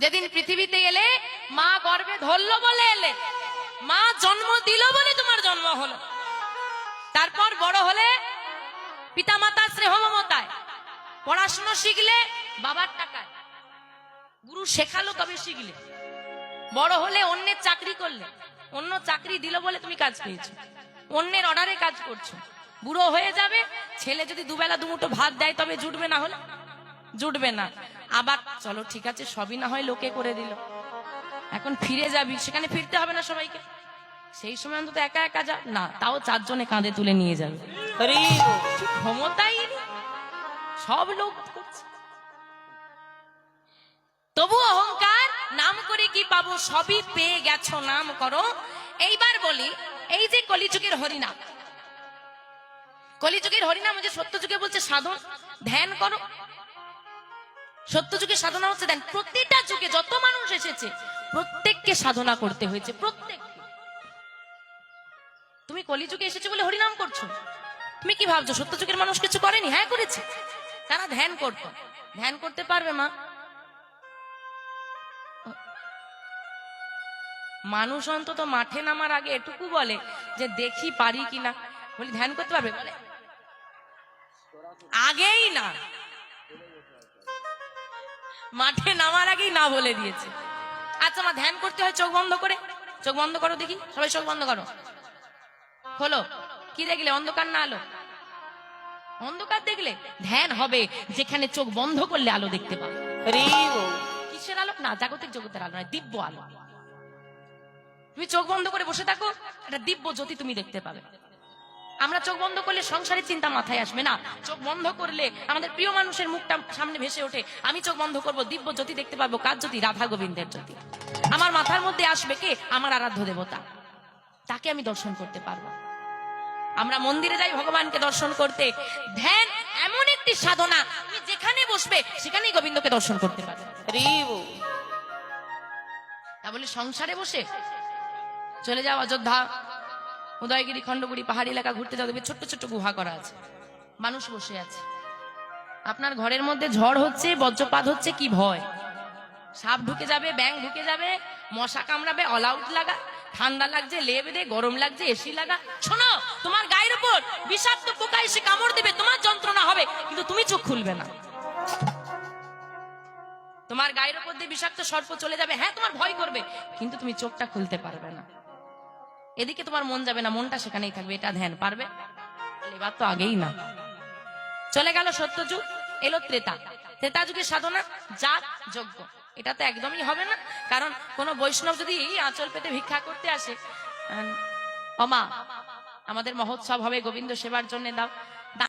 যেদিন পৃথিবীতে এলে মা গর্ভে ধরলো বলে এলে, মা জন্ম দিল বলে তোমার জন্ম হলো। তারপর বড় হলে পিতামাতা স্নেহ মমতায়, পড়াশোনা শিখলে বাবার টাকায়, গুরু শেখালো তবে শিখলে। বড় হলে অন্যের চাকরি করলে, অন্য চাকরি দিল বলে তুমি কাজ পেয়েছো, অন্যের অর্ডারে কাজ করছো। বুড়ো হয়ে যাবে, ছেলে যদি দুবেলা দুমুঠো ভাত দেয় তবে জুটবে, না হলে জুটবে না। আবার চলো ঠিক আছে সবই না হয় লোকে করে দিল, এখন ফিরে যাবি, সেখানে ফিরতে হবে না সবাইকে। সেই সময় অন্তত একা একা যা না, তাও চারজনে কাঁধে তুলে নিয়ে যাবে। ক্ষমতাই সব লোক করছে, তবু অহংকার। নাম করে কি পাবো, সবই পেয়ে গেছো নাম করো। এইবার বলি, এই যে কলিযুগের হরিনাম, কলিযুগের হরিনাম যে সত্য যুগে বলছে সাধন ধ্যান করো। সত্য যুগে সাধনা হচ্ছে ধ্যান। প্রতিটা যুগে যত মানুষ এসেছে প্রত্যেককে সাধনা করতে হয়েছে, প্রত্যেক। তুমি কলিযুগে এসেছো বলে হরিনাম করছো, তুমি কি ভাবছো সত্য যুগের মানুষ কিছু করেনি? হ্যাঁ করেছে, তারা ধ্যান করতো। ধ্যান করতে পারবে মা? মানুষ অন্তত মাঠে নামার আগে এটুকু বলে যে দেখি পারি কিনা। বলি ধ্যান করতে পারবে? বলে আগেই না, মাঠে নামার আগেই না বলে দিয়েছে। আচ্ছা মা, ধ্যান করতে হয় চোখ বন্ধ করে? চোখ বন্ধ করো দেখি, সবাই চোখ বন্ধ করো। খোলো। কি দেখলে? অন্ধকার না আলো? অন্ধকার দেখলে ধ্যান হবে যেখানে চোখ বন্ধ করলে আলো দেখতে পাবে। কিসের আলো? না জাগতিক জগতের আলো নয়, দিব্য আলো। তুমি চোখ বন্ধ করে বসে থাকো, একটা দিব্য জ্যোতি তুমি দেখতে পাবে। আমরা চোখ বন্ধ করলে সংসারের চিন্তা মাথায় আসবে না। চোখ বন্ধ করলে আমাদের প্রিয় মানুষের মুখটা সামনে ভেসে ওঠে। আমি চোখ বন্ধ করবো, দিব্য জ্যোতি দেখতে পাবো। কার জ্যোতি? রাধা গোবিন্দের জ্যোতি। আমার মাথার মধ্যে আসবে কে? আমার আরাধ্য দেবতা, তাকে আমি দর্শন করতে পারবো। আমরা মন্দিরে যাই ভগবানকে দর্শন করতে। ধ্যান এমন একটি সাধনা, তুমি যেখানে বসবে সেখানেই গোবিন্দকে দর্শন করতে পারবে। তা বলে সংসারে বসে চলে যাও অযোধ্যা, উদয়গিরি, খণ্ডগিরি পাহাড়ি এলাকা ঘুরতে যাও, দেখবে ছোট্ট ছোট্ট গুহা করা আছে, মানুষ বসে আছে। আপনার ঘরের মধ্যে ঝড় হচ্ছে, বজ্রপাত হচ্ছে, কি ভয়? সাপ ঢুকে যাবে, ব্যাঙ ঢুকে যাবে, মশা কামড়াবে, অল আউট লাগা। ঠান্ডা লাগছে লে বেঁধে, গরম লাগছে এসি লাগা। শোনো, তোমার গায়ের উপর বিষাক্ত পোকা এসে কামড় দিবে, তোমার যন্ত্রণা হবে কিন্তু তুমি চোখ খুলবে না। তোমার গায়ের উপর দিয়ে বিষাক্ত সর্প চলে যাবে, হ্যাঁ তোমার ভয় করবে কিন্তু তুমি চোখটা খুলতে পারবে না। এদিকে তোমার মন যাবে না, মনটা সেখানেই থাকবে। এটা ধ্যান পারবে? এবার তো আগেই না। চলে গেল সত্যযুগ, এলো ত্রেতা। ত্রেতা যুগের সাধনা জাত যজ্ঞ, এটা তো একদমই হবে না। কারণ কোন বৈষ্ণব যদি আঁচল পেতে ভিক্ষা করতে আসে, অমা আমাদের মহোৎসব হবে, গোবিন্দ সেবার জন্য দাও,